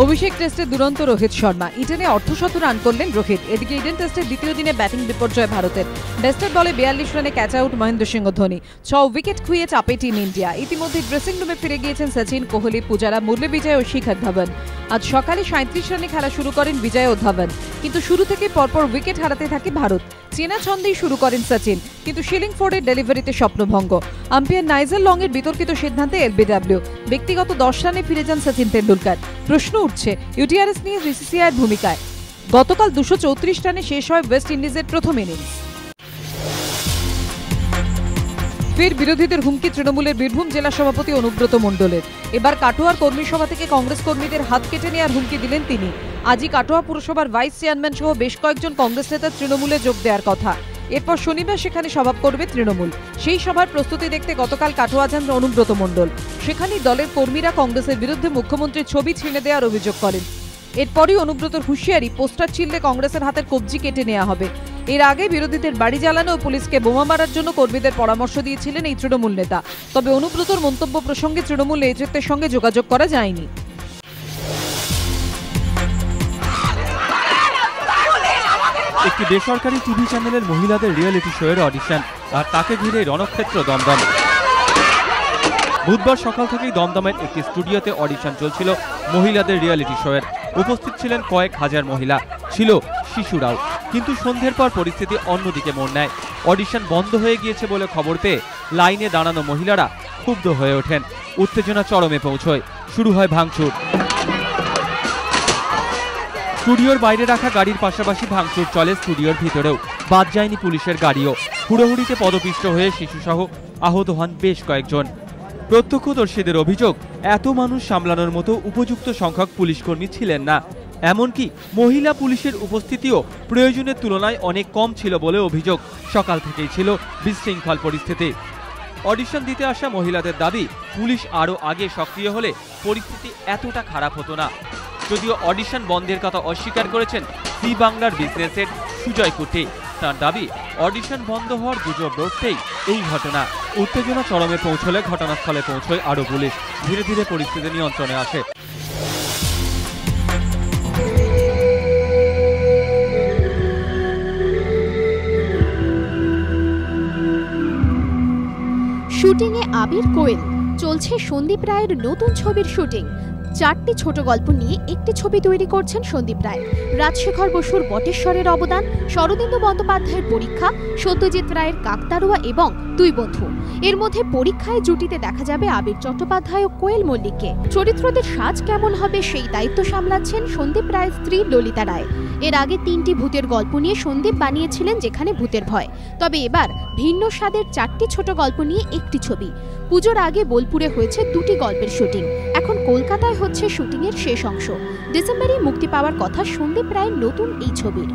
অভিষেক টেস্টে দুরন্ত রোহিত শর্মা। ইডেনে অর্ধশত রান করলেন রোহিত। এদিকে ইডেন টেস্টের দ্বিতীয় দিনে ব্যাটিং বিপর্যয় ভারতের। বেস্টের বলে 42 রানে catch out Mahendra Singh Dhoni. 6 wicket খুইয়ে চাপে টিম ইন্ডিয়া। ইতিমধ্যে ড্রেসিং রুমে ফিরে গিয়েছেন সচিন, কোহলি, পূজারা, মুরলী বিজয় ও শিখর ধাওয়ান। আজ সকালে 37 রানে খেলা শুরু করেন বিজয় ও ধাওয়ান, কিন্তু শুরু থেকে পরপর উইকেট হারাতে থাকে ভারত। চেনা ছন্দেই শুরু করেন সচিন, কিন্তু শিলিংফোর্ডের ডেলিভারিতে স্বপ্নভঙ্গ। আম্পায়ার নাইজেল লং এর বিতর্কিত সিদ্ধান্তে এলবিডব্লিউ। ব্যক্তিগত 10 রানে ফিরে যান সচিন তেন্ডুলকর। প্রশ্ন উঠছে ইউটিআরএস নিয়ে বিসিসিআইয়ের ভূমিকায়। গতকাল 234 রানে শেষ হয় ওয়েস্ট ইন্ডিজের প্রথম ইনিংস। ফের বিরোধীদের হুমকি তৃণমূলের বীরভূম জেলা সভাপতি অনুব্রত মণ্ডলের। এবার কাটোয়ার কর্মী সভা থেকে কংগ্রেস কর্মীদের হাত কেটে নেওয়ার হুমকি দিলেন তিনি। আজই কাটোয়া পুরসভার ভাইস চেয়ারম্যান সহ বেশ কয়েকজন কংগ্রেস নেতা তৃণমূলে যোগ দেওয়ার কথা। এরপর শনিবার সেখানে সভা করবে তৃণমূল। সেই সভার প্রস্তুতি দেখতে গতকাল কাটোয়া যান অনুব্রত মণ্ডল। সেখানেই দলের কর্মীরা কংগ্রেসের বিরুদ্ধে মুখ্যমন্ত্রীর ছবি ছিঁড়ে দেওয়ার অভিযোগ করেন। এরপরই অনুব্রতর হুঁশিয়ারি, পোস্টার ছিঁড়লে কংগ্রেসের হাতের কবজি কেটে নেওয়া হবে। এর আগে বিরোধীদের বাড়ি জ্বালানো ও পুলিশকে বোমা মারার জন্য কর্মীদের পরামর্শ দিয়েছিলেন এই তৃণমূল নেতা। তবে অনুব্রতর মন্তব্য প্রসঙ্গে তৃণমূল নেতৃত্বের সঙ্গে যোগাযোগ করা যায়নি। একটি বেসরকারি টিভি চ্যানেলের মহিলাদের রিয়েলিটি শো এর অডিশন, আর তাকে ঘিরে রণক্ষেত্র দমদম। বুধবার সকাল থেকেই দমদমের একটি স্টুডিওতে অডিশন চলছিল মহিলাদের রিয়েলিটি শো এর। উপস্থিত ছিলেন কয়েক হাজার মহিলা, ছিল শিশুরাও। কিন্তু সন্ধ্যের পর পরিস্থিতি অন্যদিকে মোড় নেয়। অডিশন বন্ধ হয়ে গিয়েছে বলে খবর পেয়ে লাইনে দাঁড়ানো মহিলারা ক্ষুব্ধ হয়ে ওঠেন। উত্তেজনা চরমে পৌঁছয়, শুরু হয় ভাঙচুর। স্টুডিওর বাইরে রাখা গাড়ির পাশাপাশি ভাঙচুর চলে স্টুডিওর ভিতরেও। বাদ যায়নি পুলিশের গাড়িও। হুড়োহুড়িতে পদপিষ্ট হয়ে শিশুসহ আহত হন বেশ কয়েকজন। প্রত্যক্ষদর্শীদের অভিযোগ, এত মানুষ সামলানোর মতো উপযুক্ত সংখ্যক পুলিশকর্মী ছিলেন না। এমনকি মহিলা পুলিশের উপস্থিতিও প্রয়োজনের তুলনায় অনেক কম ছিল বলে অভিযোগ। সকাল থেকেই ছিল বিশৃঙ্খল পরিস্থিতি। অডিশন দিতে আসা মহিলাদের দাবি, পুলিশ আরও আগে সক্রিয় হলে পরিস্থিতি এতটা খারাপ হতো না। যদিও অডিশন বন্ধের কথা অস্বীকার করেছেন সি বাংলার বিজনেসের সুজয় কুটি। তার দাবি, অডিশন বন্ধ হওয়ার গুজব রটতেই এই ঘটনা। উত্তেজনা চরমে পৌঁছলে ঘটনাস্থলে পৌঁছয় আরও পুলিশ। ধীরে ধীরে পরিস্থিতি নিয়ন্ত্রণে আসে। শুটিংয়ে আবির কোয়েল। চলছে সন্দীপ রায়ের নতুন ছবির শুটিং। 4টি ছোট গল্প নিয়ে একটি ছবি তৈরি করছেন সন্দীপ রায়। রাজশেখর বসুর বটেশ্বরের অবদান, শরদিন্দু বন্দ্যোপাধ্যায়ের পরীক্ষা, সত্যজিৎ রায়ের কাকতাড়ুয়া এবং দুই বন্ধু। এর মধ্যে পরীক্ষায় জুটিতে দেখা যাবে আবির চট্টোপাধ্যায় ও কোয়েল মল্লিককে। চরিত্রদের সাজ কেমন হবে সেই দায়িত্ব সামলাচ্ছেন সন্দীপ রায়ের স্ত্রী ললিতা রায়। এর আগে 3টি ভূতের গল্প নিয়ে সন্দীপ বানিয়েছিলেন যেখানে ভূতের ভয়। তবে এবার ভিন্ন স্বাদের 4টি ছোট গল্প নিয়ে একটি ছবি। পুজোর আগে বোলপুরে হয়েছে 2টি গল্পের শুটিং। এখন কলকাতায় হচ্ছে শুটিংয়ের শেষ অংশ। ডিসেম্বরে মুক্তি পাওয়ার কথা সন্দীপ রায়ের নতুন এই ছবির।